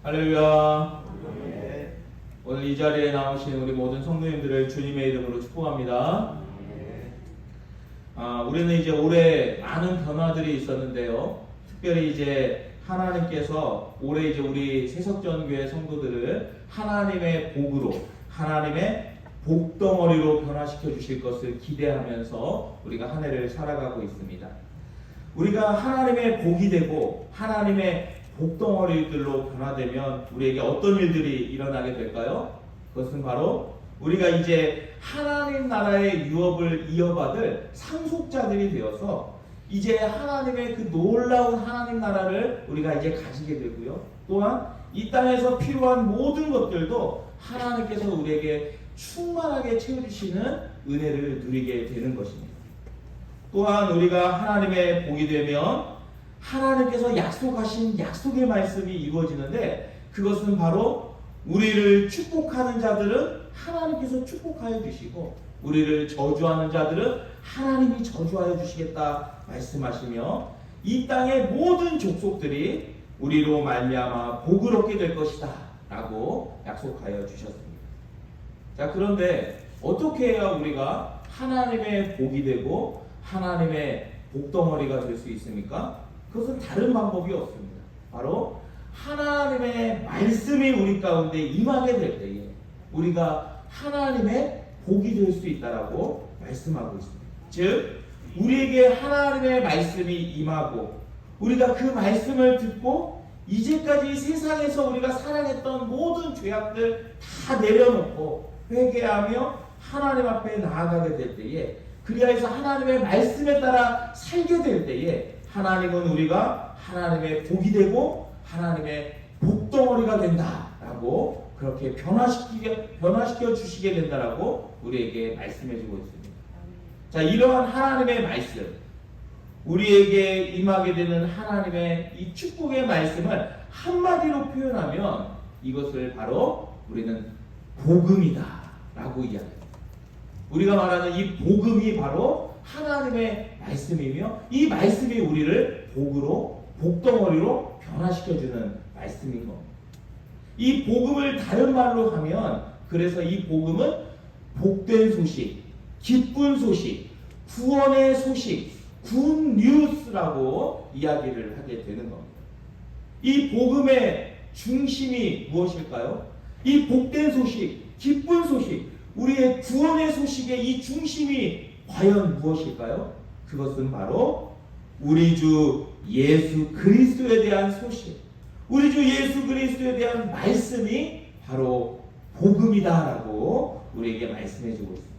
할렐루야. 오늘 이 자리에 나오신 우리 모든 성도님들을 주님의 이름으로 축복합니다. 우리는 이제 올해 많은 변화들이 있었는데요. 특별히 이제 하나님께서 올해 이제 우리 세석전교회 성도들을 하나님의 복으로, 하나님의 복덩어리로 변화시켜 주실 것을 기대하면서 우리가 한 해를 살아가고 있습니다. 우리가 하나님의 복이 되고 하나님의 복덩어리들로 변화되면 우리에게 어떤 일들이 일어나게 될까요? 그것은 바로 우리가 이제 하나님 나라의 유업을 이어받을 상속자들이 되어서 이제 하나님의 그 놀라운 하나님 나라를 우리가 이제 가지게 되고요. 또한 이 땅에서 필요한 모든 것들도 하나님께서 우리에게 충만하게 채워주시는 은혜를 누리게 되는 것입니다. 또한 우리가 하나님의 복이 되면 하나님께서 약속하신 약속의 말씀이 이루어지는데, 그것은 바로 우리를 축복하는 자들은 하나님께서 축복하여 주시고 우리를 저주하는 자들은 하나님이 저주하여 주시겠다 말씀하시며, 이 땅의 모든 족속들이 우리로 말미암아 복을 얻게 될 것이다 라고 약속하여 주셨습니다. 자, 그런데 어떻게 해야 우리가 하나님의 복이 되고 하나님의 복덩어리가 될 수 있습니까? 그것은 다른 방법이 없습니다. 바로 하나님의 말씀이 우리 가운데 임하게 될 때에 우리가 하나님의 복이 될 수 있다라고 말씀하고 있습니다. 즉, 우리에게 하나님의 말씀이 임하고 우리가 그 말씀을 듣고 이제까지 세상에서 우리가 사랑했던 모든 죄악들 다 내려놓고 회개하며 하나님 앞에 나아가게 될 때에, 그리하여서 하나님의 말씀에 따라 살게 될 때에 하나님은 우리가 하나님의 복이 되고 하나님의 복덩어리가 된다라고 그렇게 변화시켜 주시게 된다라고 우리에게 말씀해주고 있습니다. 자, 이러한 하나님의 말씀, 우리에게 임하게 되는 하나님의 이 축복의 말씀을 한마디로 표현하면 이것을 바로 우리는 복음이다라고 이야기합니다. 우리가 말하는 이 복음이 바로 하나님의 말씀이며, 이 말씀이 우리를 복으로, 복덩어리로 변화시켜주는 말씀인 겁니다. 이 복음을 다른 말로 하면, 그래서 이 복음은 복된 소식, 기쁜 소식, 구원의 소식, 굿뉴스라고 이야기를 하게 되는 겁니다. 이 복음의 중심이 무엇일까요? 이 복된 소식, 기쁜 소식, 우리의 구원의 소식의 이 중심이 과연 무엇일까요? 그것은 바로 우리 주 예수 그리스도에 대한 소식, 우리 주 예수 그리스도에 대한 말씀이 바로 복음이다라고 우리에게 말씀해주고 있습니다.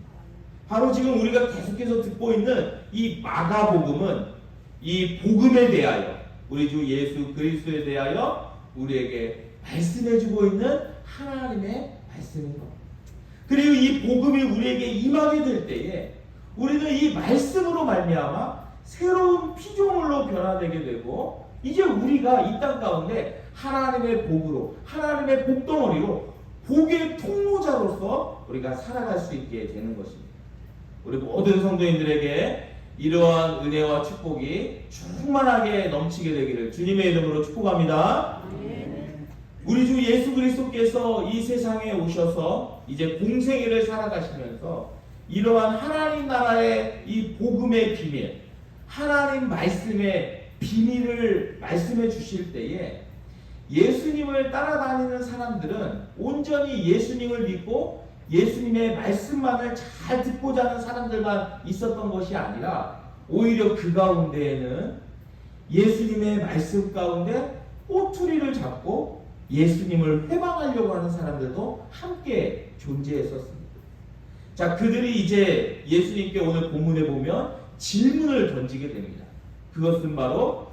바로 지금 우리가 계속해서 듣고 있는 이 마가복음은 이 복음에 대하여, 우리 주 예수 그리스도에 대하여 우리에게 말씀해주고 있는 하나님의 말씀인 겁니다. 그리고 이 복음이 우리에게 임하게 될 때에 우리는 이 말씀으로 말미암아 새로운 피조물로 변화되게 되고, 이제 우리가 이 땅 가운데 하나님의 복으로, 하나님의 복덩어리로, 복의 통로자로서 우리가 살아갈 수 있게 되는 것입니다. 우리 모든 성도인들에게 이러한 은혜와 축복이 충만하게 넘치게 되기를 주님의 이름으로 축복합니다. 우리 주 예수 그리스도께서 이 세상에 오셔서 이제 공생애를 살아가시면서 이러한 하나님 나라의 이 복음의 비밀, 하나님 말씀의 비밀을 말씀해 주실 때에 예수님을 따라다니는 사람들은 온전히 예수님을 믿고 예수님의 말씀만을 잘 듣고자 하는 사람들만 있었던 것이 아니라, 오히려 그 가운데에는 예수님의 말씀 가운데 꼬투리를 잡고 예수님을 회방하려고 하는 사람들도 함께 존재했었습니다. 자, 그들이 이제 예수님께 오늘 본문에 보면 질문을 던지게 됩니다. 그것은 바로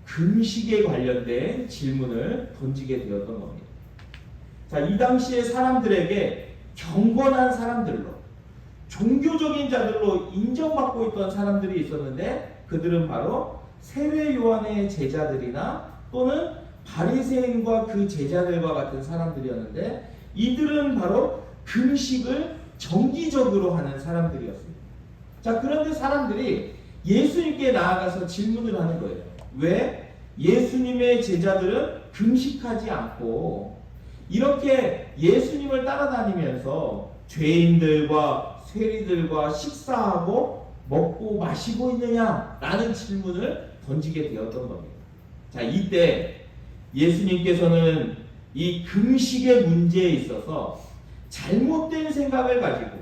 금식에 관련된 질문을 던지게 되었던 겁니다. 자, 이 당시의 사람들에게 경건한 사람들로, 종교적인 자들로 인정받고 있던 사람들이 있었는데, 그들은 바로 세례 요한의 제자들이나 또는 바리새인과 그 제자들과 같은 사람들이었는데, 이들은 바로 금식을 정기적으로 하는 사람들이었습니다. 자, 그런데 사람들이 예수님께 나아가서 질문을 하는 거예요. 왜? 예수님의 제자들은 금식하지 않고 이렇게 예수님을 따라다니면서 죄인들과 세리들과 식사하고 먹고 마시고 있느냐라는 질문을 던지게 되었던 겁니다. 자, 이때 예수님께서는 이 금식의 문제에 있어서 잘못된 생각을 가지고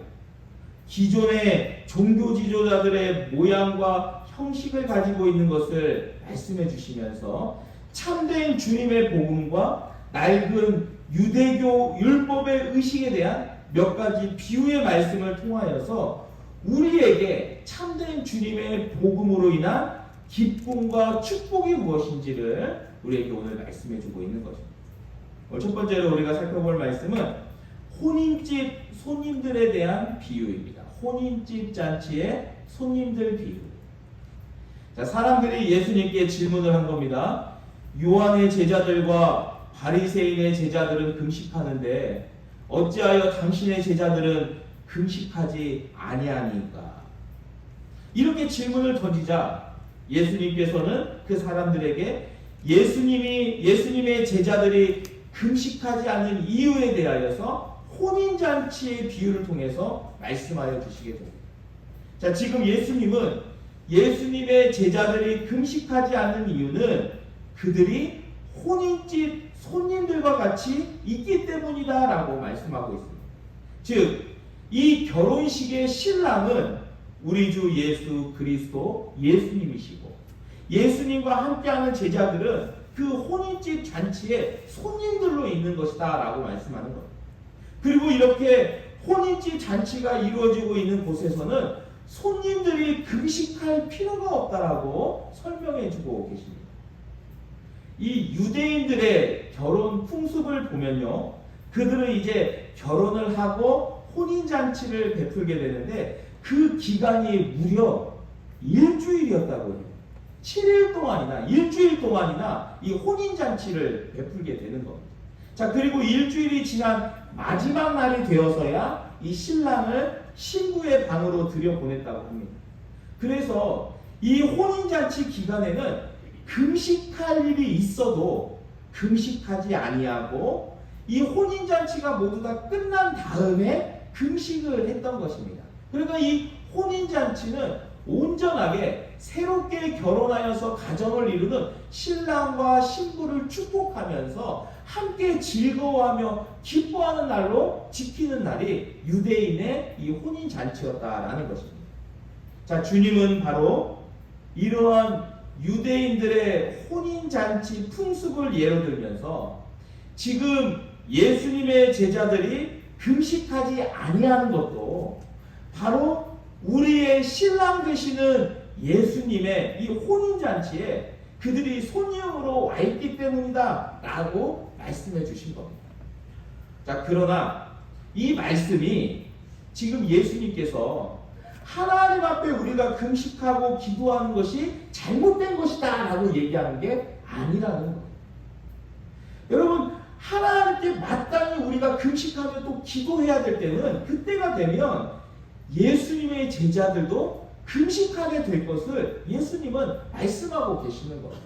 기존의 종교 지도자들의 모양과 형식을 가지고 있는 것을 말씀해 주시면서 참된 주님의 복음과 낡은 유대교 율법의 의식에 대한 몇 가지 비유의 말씀을 통하여서 우리에게 참된 주님의 복음으로 인한 기쁨과 축복이 무엇인지를 우리에게 오늘 말씀해 주고 있는 것입니다. 오늘 첫 번째로 우리가 살펴볼 말씀은 혼인집 손님들에 대한 비유입니다. 혼인집 잔치의 손님들 비유. 자, 사람들이 예수님께 질문을 한 겁니다. 요한의 제자들과 바리새인의 제자들은 금식하는데 어찌하여 당신의 제자들은 금식하지 아니하니까? 이렇게 질문을 던지자 예수님께서는 그 사람들에게 예수님의 제자들이 금식하지 않는 이유에 대하여서 혼인잔치의 비유를 통해서 말씀하여 주시게 됩니다. 자, 지금 예수님은 예수님의 제자들이 금식하지 않는 이유는 그들이 혼인집 손님들과 같이 있기 때문이다 라고 말씀하고 있습니다. 즉, 이 결혼식의 신랑은 우리 주 예수 그리스도 예수님이시고 예수님과 함께하는 제자들은 그 혼인집 잔치에 손님들로 있는 것이다 라고 말씀하는 거예요. 그리고 이렇게 혼인집 잔치가 이루어지고 있는 곳에서는 손님들이 금식할 필요가 없다라고 설명해 주고 계십니다. 이 유대인들의 결혼 풍습을 보면요, 그들은 이제 결혼을 하고 혼인잔치를 베풀게 되는데 그 기간이 무려 일주일이었다고요. 7일 동안이나 일주일 동안이나 이 혼인잔치를 베풀게 되는 겁니다. 자, 그리고 일주일이 지난 마지막 날이 되어서야 이 신랑을 신부의 방으로 들여보냈다고 합니다. 그래서 이 혼인잔치 기간에는 금식할 일이 있어도 금식하지 아니하고 이 혼인잔치가 모두 다 끝난 다음에 금식을 했던 것입니다. 그러니까 이 혼인잔치는 온전하게 새롭게 결혼하여서 가정을 이루는 신랑과 신부를 축복하면서 함께 즐거워하며 기뻐하는 날로 지키는 날이 유대인의 이 혼인잔치였다라는 것입니다. 자, 주님은 바로 이러한 유대인들의 혼인잔치 풍습을 예로 들면서 지금 예수님의 제자들이 금식하지 아니하는 것도 바로 우리의 신랑 되시는 예수님의 이 혼인잔치에 그들이 손님으로 와 있기 때문이다 라고 말씀해 주신 겁니다. 자, 그러나 이 말씀이 지금 예수님께서 하나님 앞에 우리가 금식하고 기도하는 것이 잘못된 것이다 라고 얘기하는 게 아니라는 거예요. 여러분, 하나님께 마땅히 우리가 금식하며 또 기도해야 될 때는 그때가 되면 예수님의 제자들도 금식하게 될 것을 예수님은 말씀하고 계시는 겁니다.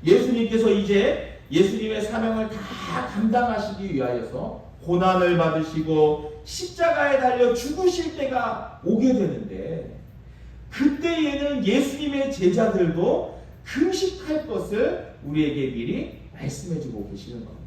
예수님께서 이제 예수님의 사명을 다 감당하시기 위하여서 고난을 받으시고 십자가에 달려 죽으실 때가 오게 되는데 그때에는 예수님의 제자들도 금식할 것을 우리에게 미리 말씀해주고 계시는 겁니다.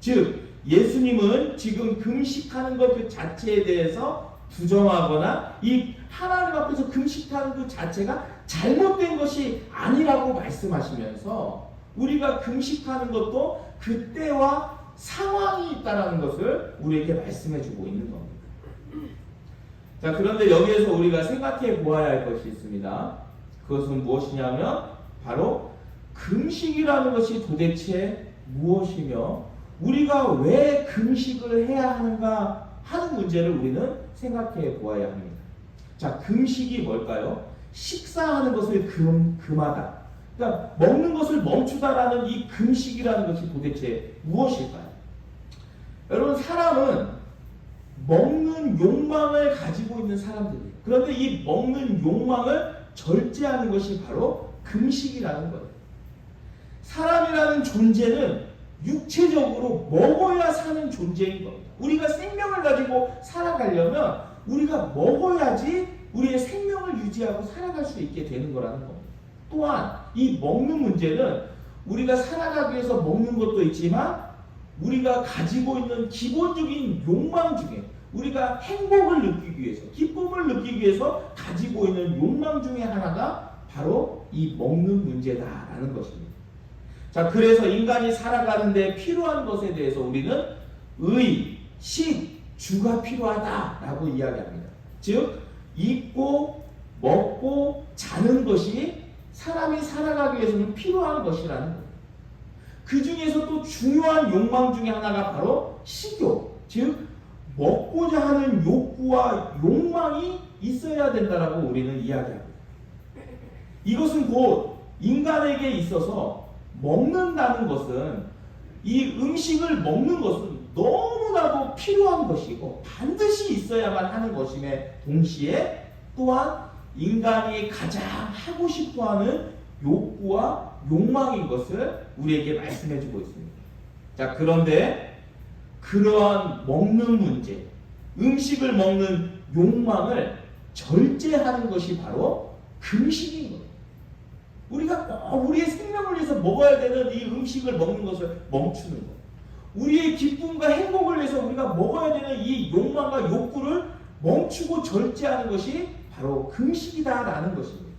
즉 예수님은 지금 금식하는 것 그 자체에 대해서 부정하거나 이 하나님 앞에서 금식하는 그 자체가 잘못된 것이 아니라고 말씀하시면서 우리가 금식하는 것도 그때와 상황이 있다는 것을 우리에게 말씀해주고 있는 겁니다. 자, 그런데 여기에서 우리가 생각해 보아야 할 것이 있습니다. 그것은 무엇이냐면 바로 금식이라는 것이 도대체 무엇이며 우리가 왜 금식을 해야 하는가 하는 문제를 우리는 생각해 보아야 합니다. 자, 금식이 뭘까요? 식사하는 것을 금하다. 그러니까 먹는 것을 멈추다라는 이 금식이라는 것이 도대체 무엇일까요? 여러분, 사람은 먹는 욕망을 가지고 있는 사람들이에요. 그런데 이 먹는 욕망을 절제하는 것이 바로 금식이라는 거예요. 사람이라는 존재는 육체적으로 먹어야 사는 존재인 겁니다. 우리가 생명을 가지고 살아가려면 우리가 먹어야지 우리의 생명을 유지하고 살아갈 수 있게 되는 거라는 겁니다. 또한 이 먹는 문제는 우리가 살아가기 위해서 먹는 것도 있지만 우리가 가지고 있는 기본적인 욕망 중에 우리가 행복을 느끼기 위해서, 기쁨을 느끼기 위해서 가지고 있는 욕망 중에 하나가 바로 이 먹는 문제다라는 것입니다. 자, 그래서 인간이 살아가는데 필요한 것에 대해서 우리는 의, 식, 주가 필요하다라고 이야기합니다. 즉, 입고, 먹고, 자는 것이 사람이 살아가기 위해서는 필요한 것이라는 거예요. 그 중에서 또 중요한 욕망 중에 하나가 바로 식욕, 즉 먹고자 하는 욕구와 욕망이 있어야 된다라고 우리는 이야기합니다. 이것은 곧 인간에게 있어서 먹는다는 것은 이 음식을 먹는 것은 너무나도 필요한 것이고 반드시 있어야만 하는 것임에 동시에 또한 인간이 가장 하고 싶어하는 욕구와 욕망인 것을 우리에게 말씀해주고 있습니다. 자, 그런데 그러한 먹는 문제, 음식을 먹는 욕망을 절제하는 것이 바로 금식인 거예요. 우리가 우리의 생명을 위해서 먹어야 되는 이 음식을 먹는 것을 멈추는 것, 우리의 기쁨과 행복을 위해서 우리가 먹어야 되는 이 욕망과 욕구를 멈추고 절제하는 것이 바로 금식이다라는 것입니다.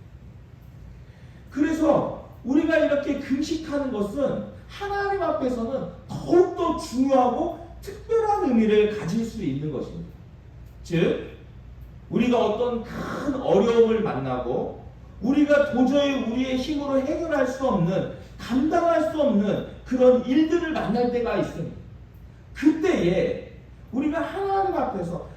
그래서 우리가 이렇게 금식하는 것은 하나님 앞에서는 더욱더 중요하고 특별한 의미를 가질 수 있는 것입니다. 즉, 우리가 어떤 큰 어려움을 만나고 우리가 도저히 우리의 힘으로 해결할 수 없는, 감당할 수 없는 그런 일들을 만날 때가 있습니다. 그때에 우리가 하나님 앞에서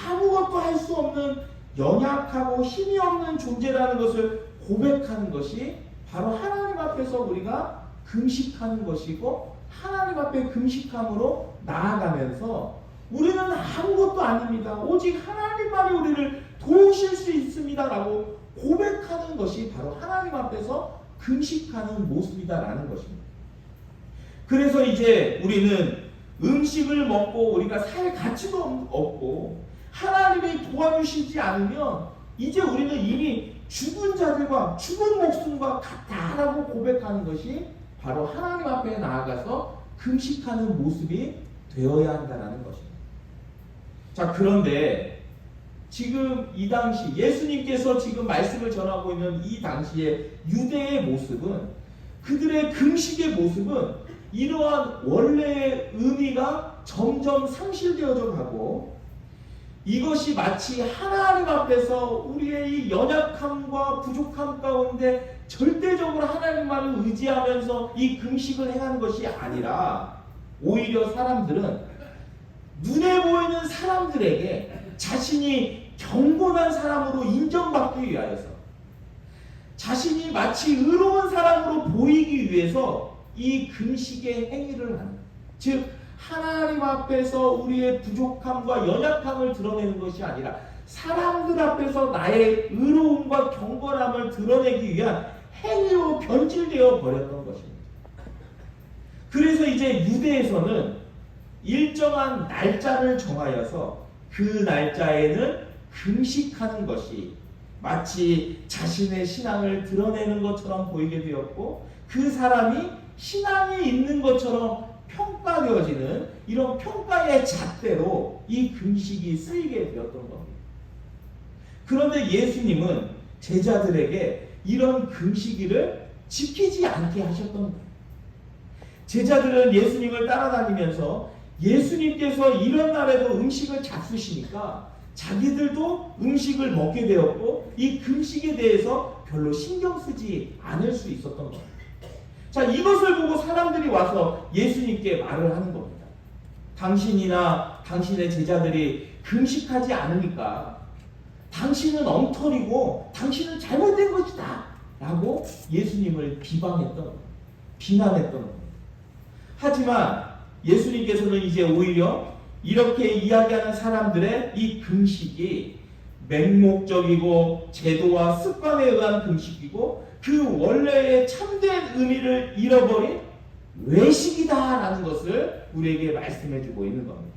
아무것도 할 수 없는 연약하고 힘이 없는 존재라는 것을 고백하는 것이 바로 하나님 앞에서 우리가 금식하는 것이고, 하나님 앞에 금식함으로 나아가면서 우리는 아무것도 아닙니다, 오직 하나님만이 우리를 도우실 수 있습니다 라고 고백하는 것이 바로 하나님 앞에서 금식하는 모습이다라는 것입니다. 그래서 이제 우리는 음식을 먹고 우리가 살 가치도 없고 하나님이 도와주시지 않으면 이제 우리는 이미 죽은 자들과 죽은 목숨과 같다라고 고백하는 것이 바로 하나님 앞에 나아가서 금식하는 모습이 되어야 한다는 것입니다. 자, 그런데 지금 이 당시 예수님께서 지금 말씀을 전하고 있는 이 당시의 유대의 모습은, 그들의 금식의 모습은 이러한 원래의 의미가 점점 상실되어져 가고, 이것이 마치 하나님 앞에서 우리의 이 연약함과 부족함 가운데 절대적으로 하나님만을 의지하면서 이 금식을 행하는 것이 아니라, 오히려 사람들은 눈에 보이는 사람들에게 자신이 경건한 사람으로 인정받기 위하여서, 자신이 마치 의로운 사람으로 보이기 위해서 이 금식의 행위를 하는, 즉 하나님 앞에서 우리의 부족함과 연약함을 드러내는 것이 아니라 사람들 앞에서 나의 의로움과 경건함을 드러내기 위한 행위로 변질되어 버렸던 것입니다. 그래서 이제 유대에서는 일정한 날짜를 정하여서 그 날짜에는 금식하는 것이 마치 자신의 신앙을 드러내는 것처럼 보이게 되었고, 그 사람이 신앙이 있는 것처럼 평가되어지는 이런 평가의 잣대로 이 금식이 쓰이게 되었던 겁니다. 그런데 예수님은 제자들에게 이런 금식일을 지키지 않게 하셨던 거예요. 제자들은 예수님을 따라다니면서 예수님께서 이런 날에도 음식을 잡수시니까 자기들도 음식을 먹게 되었고, 이 금식에 대해서 별로 신경 쓰지 않을 수 있었던 겁니다. 자, 이것을 보고 사람들이 와서 예수님께 말을 하는 겁니다. 당신이나 당신의 제자들이 금식하지 않으니까 당신은 엉터리고 당신은 잘못된 것이다 라고 예수님을 비방했던 겁니다. 비난했던 겁니다. 하지만 예수님께서는 이제 오히려 이렇게 이야기하는 사람들의 이 금식이 맹목적이고 제도와 습관에 의한 금식이고, 그 원래의 참된 의미를 잃어버린 외식이다라는 것을 우리에게 말씀해주고 있는 겁니다.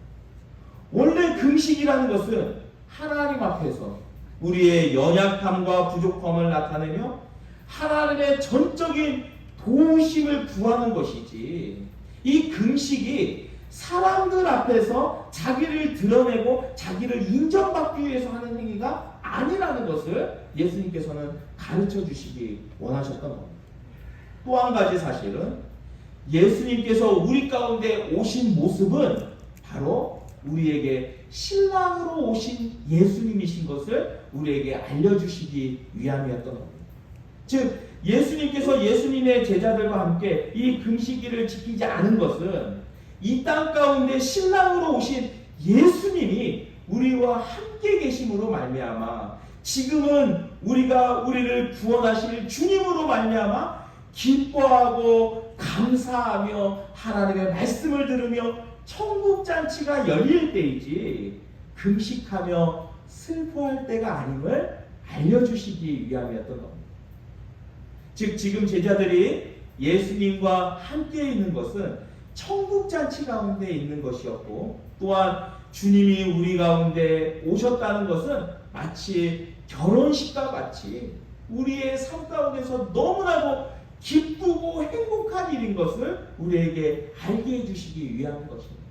원래 금식이라는 것은 하나님 앞에서 우리의 연약함과 부족함을 나타내며 하나님의 전적인 도우심을 구하는 것이지, 이 금식이 사람들 앞에서 자기를 드러내고 자기를 인정받기 위해서 하는 행위가 아니라는 것을 예수님께서는 가르쳐 주시기 원하셨던 겁니다. 또 한 가지 사실은 예수님께서 우리 가운데 오신 모습은 바로 우리에게 신랑으로 오신 예수님이신 것을 우리에게 알려주시기 위함이었던 겁니다. 즉 예수님께서 예수님의 제자들과 함께 이 금식일을 지키지 않은 것은 이 땅 가운데 신랑으로 오신 예수님이 우리와 함께 계심으로 말미암아 지금은 우리가 우리를 구원하실 주님으로 말미암아 기뻐하고 감사하며 하나님의 말씀을 들으며 천국 잔치가 열릴 때이지 금식하며 슬퍼할 때가 아님을 알려주시기 위함이었던 겁니다. 즉 지금 제자들이 예수님과 함께 있는 것은 천국 잔치 가운데 있는 것이었고, 또한 주님이 우리 가운데 오셨다는 것은 마치 결혼식과 같이 우리의 삶 가운데서 너무나도 기쁘고 행복한 일인 것을 우리에게 알게 해주시기 위한 것입니다.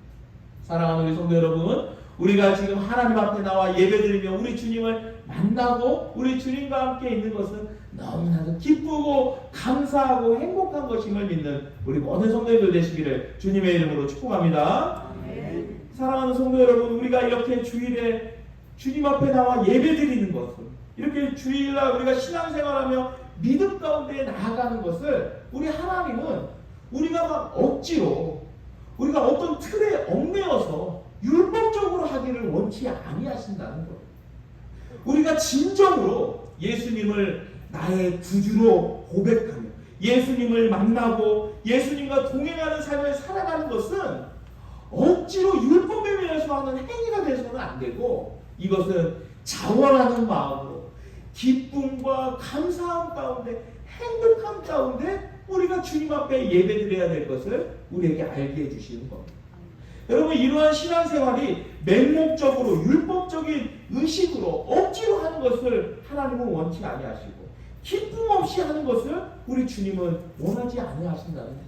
사랑하는 우리 성도 여러분, 우리가 지금 하나님 앞에 나와 예배드리며 우리 주님을 만나고 우리 주님과 함께 있는 것은 너무나도 기쁘고 감사하고 행복한 것임을 믿는 우리 모든 성도님들 되시기를 주님의 이름으로 축복합니다. 아멘. 사랑하는 성도 여러분, 우리가 이렇게 주일에 주님 앞에 나와 예배드리는 것을, 이렇게 주일날 우리가 신앙생활하며 믿음 가운데 나아가는 것을 우리 하나님은 우리가 막 억지로 우리가 어떤 틀에 얽매여서 율법적으로 하기를 원치 아니하신다는 거예요. 우리가 진정으로 예수님을 나의 구주로 고백하며 예수님을 만나고 예수님과 동행하는 삶을 살아가는 것은 억지로 율법에 매여서 하는 행위가 돼서는 안 되고, 이것은 자원하는 마음으로 기쁨과 감사함 가운데 행복함 가운데 우리가 주님 앞에 예배드려야 될 것을 우리에게 알게 해주시는 겁니다. 여러분, 이러한 신앙생활이 맹목적으로 율법적인 의식으로 억지로 하는 것을 하나님은 원치 아니하시고, 기쁨 없이 하는 것을 우리 주님은 원하지 아니하신다는 거예요.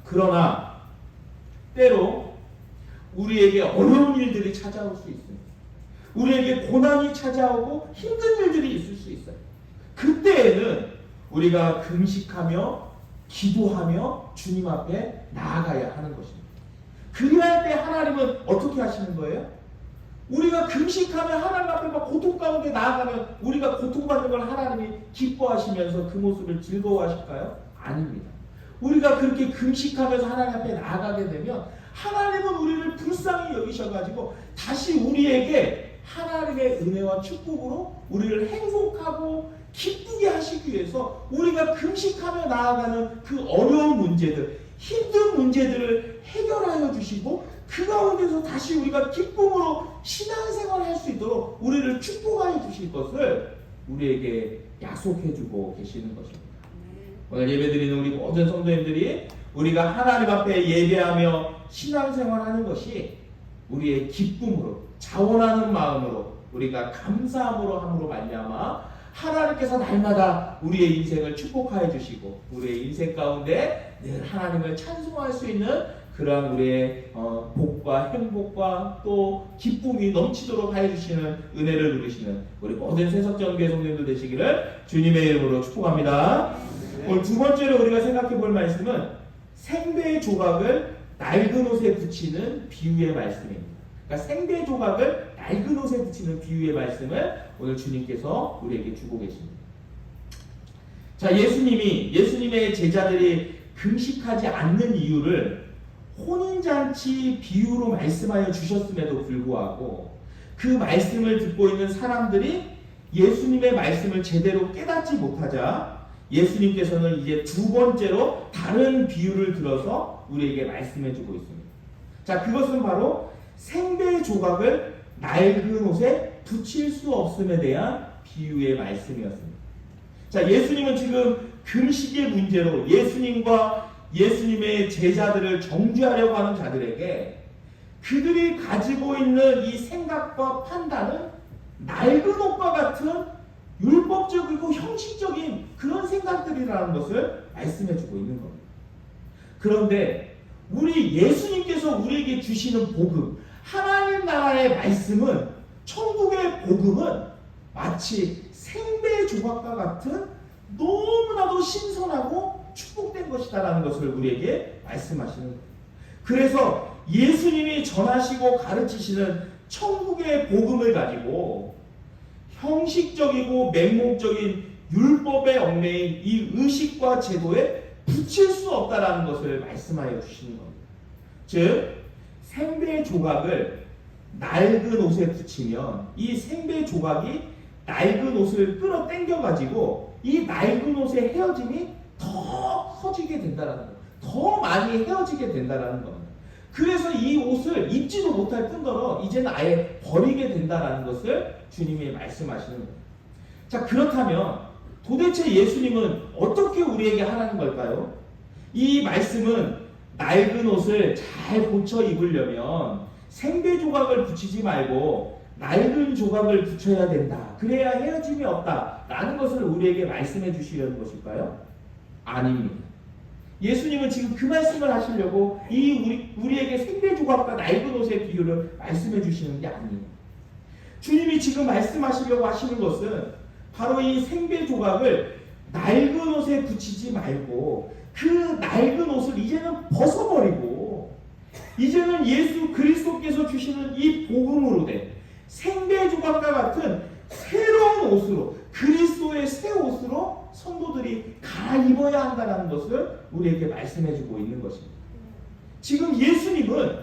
그러나 때로 우리에게 어려운 일들이 찾아올 수 있습니다. 우리에게 고난이 찾아오고 힘든 일들이 있을 수 있어요. 그때에는 우리가 금식하며 기도하며 주님 앞에 나아가야 하는 것입니다. 그리할 때 하나님은 어떻게 하시는 거예요? 우리가 금식하며 하나님 앞에 막 고통 가운데 나아가면 우리가 고통받는 걸 하나님이 기뻐하시면서 그 모습을 즐거워하실까요? 아닙니다. 우리가 그렇게 금식하면서 하나님 앞에 나아가게 되면 하나님은 우리를 불쌍히 여기셔가지고 다시 우리에게 하나님의 은혜와 축복으로 우리를 행복하고 기쁘게 하시기 위해서 우리가 금식하며 나아가는 그 어려운 문제들, 힘든 문제들을 해결하여 주시고 그 가운데서 다시 우리가 기쁨으로 신앙생활을 할 수 있도록 우리를 축복하여 주실 것을 우리에게 약속해주고 계시는 것입니다. 오늘 예배드리는 우리 모든 성도님들이 우리가 하나님 앞에 예배하며 신앙생활하는 것이 우리의 기쁨으로 자원하는 마음으로 우리가 감사함으로 함으로 말미암아 하나님께서 날마다 우리의 인생을 축복하여 주시고 우리의 인생 가운데 늘 하나님을 찬송할 수 있는 그러한 우리의 복과 행복과 또 기쁨이 넘치도록 하여 주시는 은혜를 누리시는 우리 모든 세석전교회 성도님들 되시기를 주님의 이름으로 축복합니다. 오늘 두 번째로 우리가 생각해 볼 말씀은 생배 조각을 낡은 옷에 붙이는 비유의 말씀입니다. 그러니까 생배 조각을 낡은 옷에 붙이는 비유의 말씀을 오늘 주님께서 우리에게 주고 계십니다. 자, 예수님의 제자들이 금식하지 않는 이유를 혼인잔치 비유로 말씀하여 주셨음에도 불구하고 그 말씀을 듣고 있는 사람들이 예수님의 말씀을 제대로 깨닫지 못하자 예수님께서는 이제 두 번째로 다른 비유를 들어서 우리에게 말씀해주고 있습니다. 자, 그것은 바로 생배 조각을 낡은 옷에 붙일 수 없음에 대한 비유의 말씀이었습니다. 자, 예수님은 지금 금식의 문제로 예수님과 예수님의 제자들을 정죄하려고 하는 자들에게 그들이 가지고 있는 이 생각과 판단은 낡은 옷과 같은 율법적이고 형식적인 그런 생각들이라는 것을 말씀해주고 있는 겁니다. 그런데 우리 예수님께서 우리에게 주시는 복음, 하나님 나라의 말씀은, 천국의 복음은 마치 생배 조각과 같은 너무나도 신선하고 축복된 것이다라는 것을 우리에게 말씀하시는 거예요. 그래서 예수님이 전하시고 가르치시는 천국의 복음을 가지고 형식적이고 맹목적인 율법의 얽매인 이 의식과 제도에 붙일 수 없다라는 것을 말씀하여 주시는 겁니다. 즉, 생배 조각을 낡은 옷에 붙이면 이 생배 조각이 낡은 옷을 끌어 당겨 가지고 이 낡은 옷의 헤어짐이 더 커지게 된다라는 거예요. 더 많이 헤어지게 된다라는 겁니다. 그래서 이 옷을 입지도 못할 뿐더러 이제는 아예 버리게 된다라는 것을 주님이 말씀하시는 거예요. 자, 그렇다면 도대체 예수님은 어떻게 우리에게 하라는 걸까요? 이 말씀은 낡은 옷을 잘 고쳐 입으려면 생배 조각을 붙이지 말고 낡은 조각을 붙여야 된다. 그래야 헤어짐이 없다. 라는 것을 우리에게 말씀해 주시려는 것일까요? 아닙니다. 예수님은 지금 그 말씀을 하시려고 우리에게 생배 조각과 낡은 옷의 비유를 말씀해 주시는 게 아니에요. 주님이 지금 말씀하시려고 하시는 것은 바로 이 생배 조각을 낡은 옷에 붙이지 말고 그 낡은 옷을 이제는 벗어버리고 이제는 예수 그리스도께서 주시는 이 복음으로 된 생배 조각과 같은 새로운 옷으로, 그리스도의 새 옷으로 성도들이 갈아입어야 한다는 것을 우리에게 말씀해주고 있는 것입니다. 지금 예수님은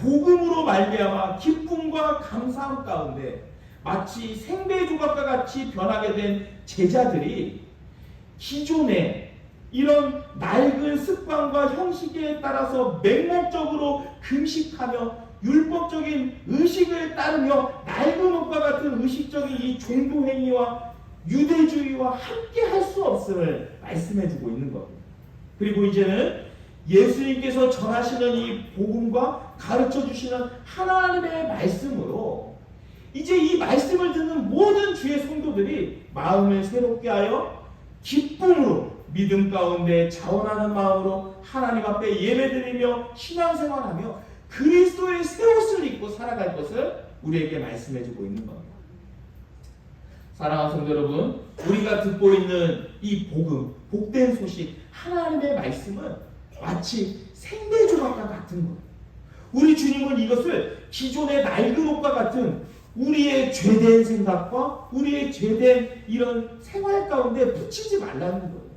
복음으로 말미암아 기쁨과 감사함 가운데 마치 생배 조각과 같이 변하게 된 제자들이 기존의 이런 낡은 습관과 형식에 따라서 맹목적으로 금식하며 율법적인 의식을 따르며 낡은 옷과 같은 의식적인 이 종교 행위와 유대주의와 함께 할 수 없음을 말씀해주고 있는 겁니다. 그리고 이제는 예수님께서 전하시는 이 복음과 가르쳐 주시는 하나님의 말씀으로 이제 이 말씀을 듣는 모든 주의 성도들이 마음을 새롭게 하여 기쁨으로 믿음 가운데 자원하는 마음으로 하나님 앞에 예배드리며 신앙생활하며 그리스도의 새 옷을 입고 살아갈 것을 우리에게 말씀해주고 있는 겁니다. 사랑하는 성도 여러분, 우리가 듣고 있는 이 복음, 복된 소식, 하나님의 말씀은 마치 생배 조각과 같은 거예요. 우리 주님은 이것을 기존의 낡은 옷과 같은 우리의 죄된 생각과 우리의 죄된 이런 생활 가운데 붙이지 말라는 거예요.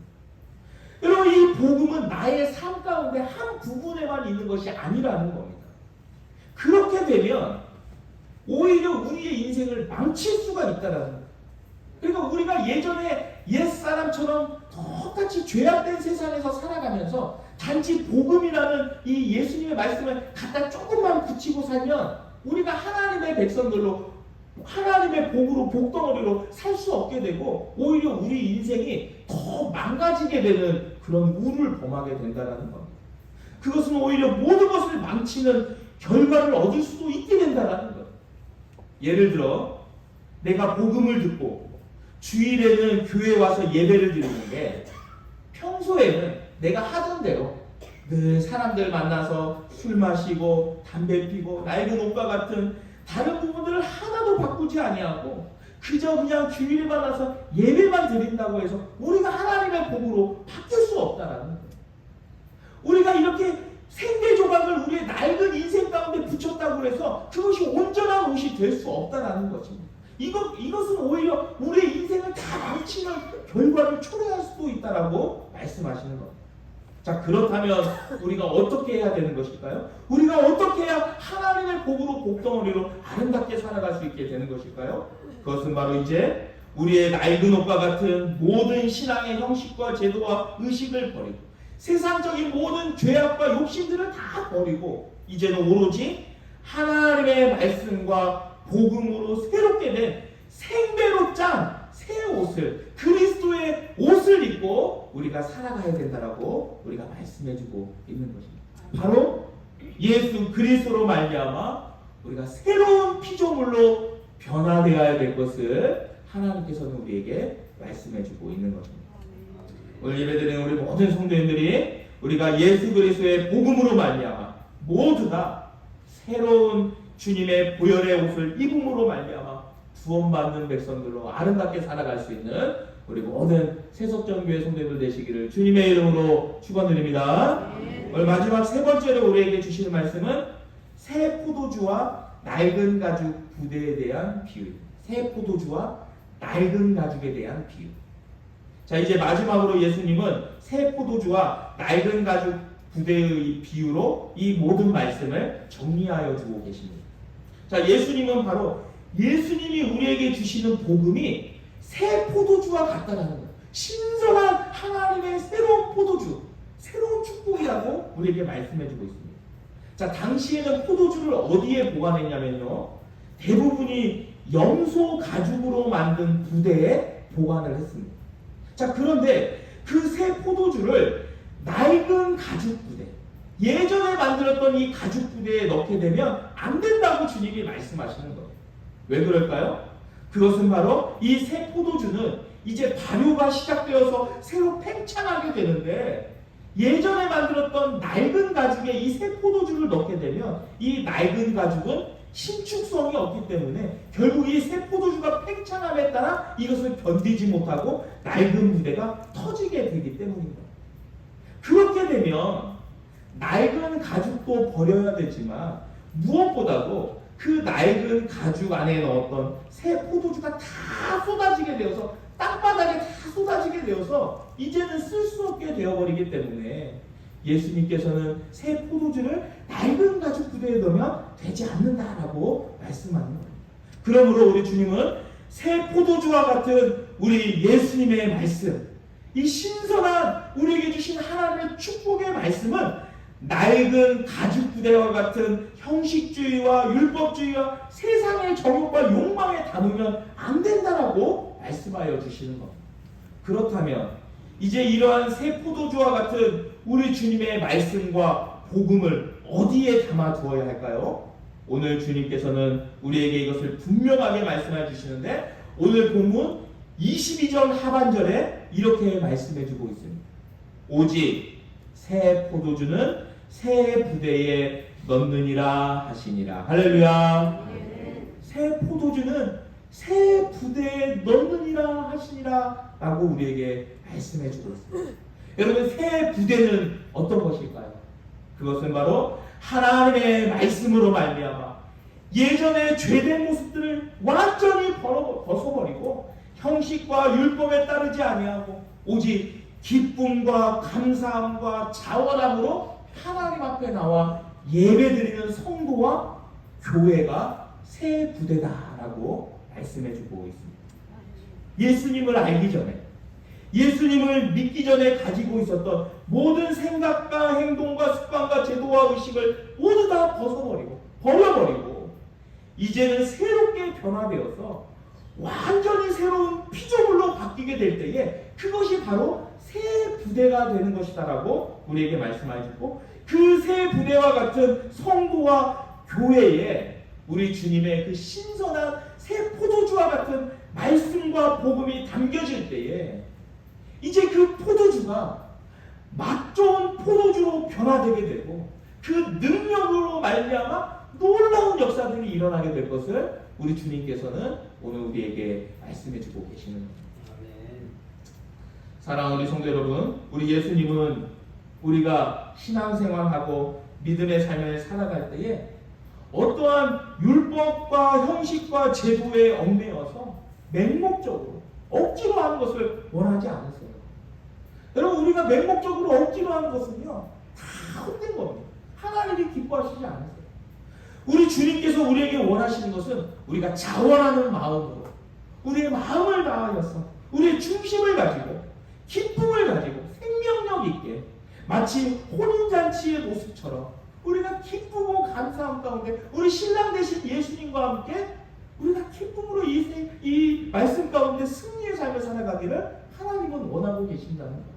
여러분, 이 복음은 나의 삶 가운데 한 부분에만 있는 것이 아니라는 겁니다. 그렇게 되면 오히려 우리의 인생을 망칠 수가 있다는 거예요. 그러니까 우리가 예전에 옛사람처럼 똑같이 죄악된 세상에서 살아가면서 단지 복음이라는 이 예수님의 말씀을 갖다 조금만 붙이고 살면 우리가 하나님의 백성들로 하나님의 복으로 복덩어리로 살 수 없게 되고 오히려 우리 인생이 더 망가지게 되는 그런 우를 범하게 된다는 겁니다. 그것은 오히려 모든 것을 망치는 결과를 얻을 수도 있게 된다는 거예요. 예를 들어 내가 복음을 듣고 주일에는 교회에 와서 예배를 드리는데 평소에는 내가 하던 대로 늘 사람들 만나서 술 마시고 담배 피고 낡은 옷과 같은 다른 부분들을 하나도 바꾸지 아니하고 그저 그냥 주일에만 와서 예배만 드린다고 해서 우리가 하나님의 복으로 바뀔 수 없다라는 거예요. 우리가 이렇게 생배 조각을 우리의 낡은 인생 가운데 붙였다고 해서 그것이 온전한 옷이 될 수 없다라는 것입니다. 이것은 오히려 우리의 인생을 다 망치는 결과를 초래할 수도 있다라고 말씀하시는 겁니다. 자, 그렇다면 우리가 어떻게 해야 되는 것일까요? 우리가 어떻게 해야 하나님의 복으로 복덩어리로 아름답게 살아갈 수 있게 되는 것일까요? 그것은 바로 이제 우리의 낡은 옷과 같은 모든 신앙의 형식과 제도와 의식을 버리고 세상적인 모든 죄악과 욕심들을 다 버리고 이제는 오로지 하나님의 말씀과 복음으로 새롭게 된 생배로 짠 새 옷을 그리스도의 그리스도의 옷을 입고 우리가 살아가야 된다라고 우리가 말씀해주고 있는 것입니다. 바로 예수 그리스도로 말미암아 우리가 새로운 피조물로 변화되어야 될 것을 하나님께서는 우리에게 말씀해주고 있는 것입니다. 오늘 예배드리는 우리 모든 성도님들이 우리가 예수 그리스도의 복음으로 말미암아 모두 다 새로운 주님의 보혈의 옷을 입음으로 말미암아 구원받는 백성들로 아름답게 살아갈 수 있는 우리 모든 세석전교회 성도들 되시기를 주님의 이름으로 축원드립니다. 오늘 마지막 세 번째로 우리에게 주시는 말씀은 새 포도주와 낡은 가죽 부대에 대한 비유입니다. 새 포도주와 낡은 가죽에 대한 비유. 자, 이제 마지막으로 예수님은 새 포도주와 낡은 가죽 부대의 비유로 이 모든 말씀을 정리하여 주고 계십니다. 자, 예수님은 바로 예수님이 우리에게 주시는 복음이 새 포도주와 같다라는 거예요. 신선한 하나님의 새로운 포도주, 새로운 축복이라고 우리에게 말씀해주고 있습니다. 자, 당시에는 포도주를 어디에 보관했냐면요, 대부분이 염소 가죽으로 만든 부대에 보관을 했습니다. 자, 그런데 그 새 포도주를 낡은 가죽 부대, 예전에 만들었던 이 가죽 부대에 넣게 되면 안 된다고 주님이 말씀하시는 거예요. 왜 그럴까요? 그것은 바로 이 새 포도주는 이제 발효가 시작되어서 새로 팽창하게 되는데, 예전에 만들었던 낡은 가죽에 이 새 포도주를 넣게 되면 이 낡은 가죽은 신축성이 없기 때문에 결국 이 새 포도주가 팽창함에 따라 이것을 견디지 못하고 낡은 부대가 터지게 되기 때문입니다. 그렇게 되면 낡은 가죽도 버려야 되지만 무엇보다도 그 낡은 가죽 안에 넣었던 새 포도주가 다 쏟아지게 되어서 땅바닥에 다 쏟아지게 되어서 이제는 쓸 수 없게 되어버리기 때문에 예수님께서는 새 포도주를 낡은 가죽 부대에 넣으면 되지 않는다라고 말씀하는 거예요. 그러므로 우리 주님은 새 포도주와 같은 우리 예수님의 말씀, 이 신선한 우리에게 주신 하나님의 축복의 말씀은 낡은 가죽 부대와 같은 형식주의와 율법주의와 세상의 정욕과 욕망에 담으면 안 된다라고 말씀하여 주시는 겁니다. 그렇다면 이제 이러한 새 포도주와 같은 우리 주님의 말씀과 복음을 어디에 담아 두어야 할까요? 오늘 주님께서는 우리에게 이것을 분명하게 말씀해 주시는데, 오늘 본문 22절 하반절에 이렇게 말씀해 주고 있습니다. 오직 새 포도주는 새 부대에 넣느니라 하시니라. 할렐루야. 새 포도주는 새 부대에 넣느니라 하시니라 라고 우리에게 말씀해 주고 있습니다. 여러분, 새 부대는 어떤 것일까요? 그것은 바로 하나님의 말씀으로 말미암아 예전의 죄된 모습들을 완전히 벗어버리고 형식과 율법에 따르지 아니하고 오직 기쁨과 감사함과 자원함으로 하나님 앞에 나와 예배드리는 성도와 교회가 새 부대다라고 말씀해주고 있습니다. 예수님을 알기 전에, 예수님을 믿기 전에 가지고 있었던 모든 생각과 행동과 습관과 제도와 의식을 모두 다 버려버리고 이제는 새롭게 변화되어서 완전히 새로운 피조물로 바뀌게 될 때에 그것이 바로 새 부대가 되는 것이다라고 우리에게 말씀하셨고, 그 새 부대와 같은 성도와 교회에 우리 주님의 그 신선한 새 포도주와 같은 말씀과 복음이 담겨질 때에 이제 그 포도주가 맛 좋은 포도주로 변화되게 되고 그 능력으로 말미암아 놀라운 역사들이 일어나게 될 것을 우리 주님께서는 오늘 우리에게 말씀해주고 계시는 겁니다. 사랑하는 우리 성도 여러분, 우리 예수님은 우리가 신앙생활하고 믿음의 삶을 살아갈 때에 어떠한 율법과 형식과 제도에 얽매여서 맹목적으로 억지로 하는 것을 원하지 않으세요. 여러분, 우리가 맹목적으로 억지로 하는 것은요, 다 헛된 겁니다. 하나님이 기뻐하시지 않으세요. 우리 주님께서 우리에게 원하시는 것은 우리가 자원하는 마음으로 우리의 마음을 다하여서 우리의 중심을 가지고 기쁨을 가지고 생명력 있게 마치 혼인잔치의 모습처럼 우리가 기쁘고 감사함 가운데 우리 신랑 되신 예수님과 함께 우리가 기쁨으로 이 말씀 가운데 승리의 삶을 살아가기를 하나님은 원하고 계신다는 거예요.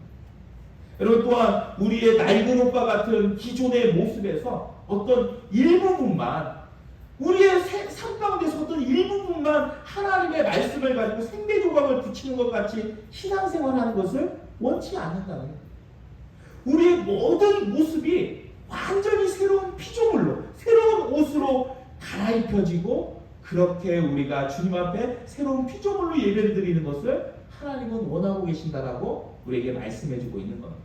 여러분, 또한 우리의 낡은 옷과 같은 기존의 모습에서 어떤 일부분만, 우리의 삶 가운데서 어떤 일부분만 하나님의 말씀을 가지고 생대조각을 붙이는 것 같이 신앙생활하는 것을 원치 않는다는 거예요. 우리의 모든 모습이 완전히 새로운 피조물로, 새로운 옷으로 갈아입혀지고, 그렇게 우리가 주님 앞에 새로운 피조물로 예배를 드리는 것을 하나님은 원하고 계신다라고 우리에게 말씀해주고 있는 겁니다.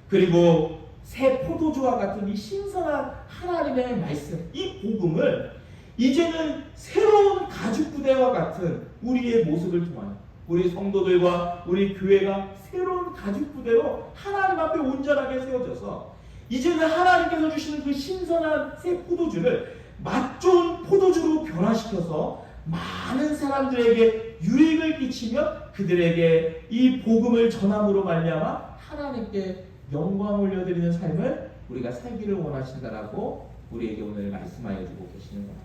그리고 새 포도주와 같은 이 신선한 하나님의 말씀, 이 복음을 이제는 새로운 가죽 부대와 같은 우리의 모습을 통하여 우리 성도들과 우리 교회가 새로운 가죽 부대로 하나님 앞에 온전하게 세워져서 이제는 하나님께서 주시는 그 신선한 새 포도주를 맛 좋은 포도주로 변화시켜서 많은 사람들에게 유익을 끼치며 그들에게 이 복음을 전함으로 말미암아 하나님께 영광 올려드리는 삶을 우리가 살기를 원하신다라고 우리에게 오늘 말씀하여 주고 계시는 겁니다.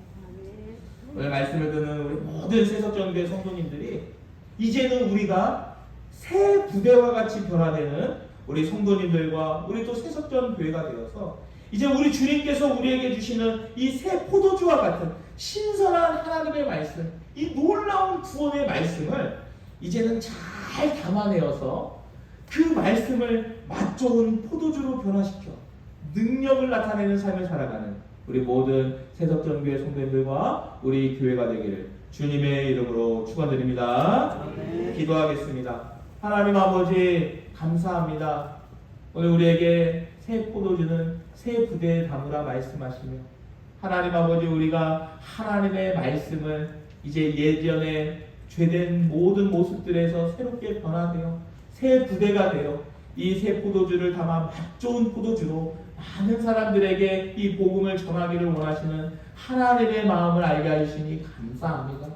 오늘 말씀을 듣는 우리 모든 세석전교회 성도님들이 이제는 우리가 새 부대와 같이 변화되는 우리 성도님들과 우리 또 세석전교회가 되어서 이제 우리 주님께서 우리에게 주시는 이 새 포도주와 같은 신선한 하나님의 말씀, 이 놀라운 구원의 말씀을 이제는 잘 담아내어서 그 말씀을 맛 좋은 포도주로 변화시켜 능력을 나타내는 삶을 살아가는 우리 모든 세석전교회 성도님들과 우리 교회가 되기를 주님의 이름으로 축원드립니다. 기도하겠습니다. 하나님 아버지 감사합니다. 오늘 우리에게 새 포도주는 새 부대에 담으라 말씀하시며 하나님 아버지 우리가 하나님의 말씀을 이제 예전에 죄된 모든 모습들에서 새롭게 변화되어 새 부대가 되어 이 새 포도주를 담아 맛 좋은 포도주로 많은 사람들에게 이 복음을 전하기를 원하시는 하나님의 마음을 알게 하시니 감사합니다.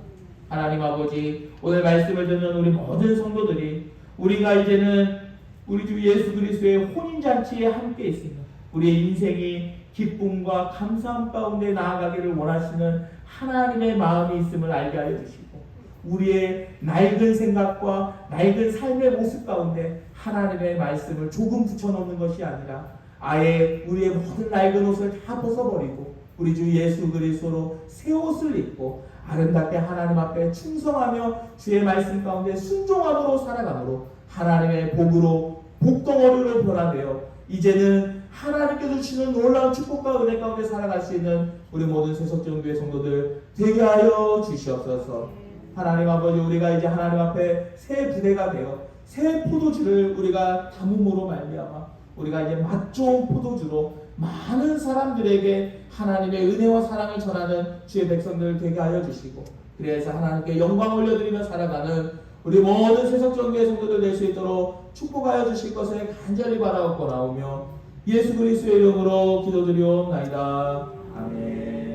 하나님 아버지 오늘 말씀을 듣는 우리 모든 성도들이 우리가 이제는 우리 주 예수 그리스도의 혼인잔치에 함께 있습니다. 우리의 인생이 기쁨과 감사함 가운데 나아가기를 원하시는 하나님의 마음이 있음을 알게 하여 주시고 우리의 낡은 생각과 낡은 삶의 모습 가운데 하나님의 말씀을 조금 붙여놓는 것이 아니라 아예 우리의 모든 낡은 옷을 다 벗어버리고 우리 주 예수 그리스도로 새 옷을 입고 아름답게 하나님 앞에 충성하며 주의 말씀 가운데 순종함으로 살아가므로 하나님의 복으로 복덩어리로 변화되어 이제는 하나님께서 주시는 놀라운 축복과 은혜 가운데 살아갈 수 있는 우리 모든 세석전교회 성도들 되게 하여 주시옵소서. 하나님 아버지 우리가 이제 하나님 앞에 새 부대가 되어 새 포도주를 우리가 담음으로 말미암아 우리가 이제 맛 좋은 포도주로 많은 사람들에게 하나님의 은혜와 사랑을 전하는 주의 백성들 되게 하여 주시고 그래서 하나님께 영광 올려드리며 살아가는 우리 모든 세석전교회 성도들 될 수 있도록 축복하여 주실 것을 간절히 바라옵고 나오며 예수 그리스도의 이름으로 기도드리옵나이다. 아멘.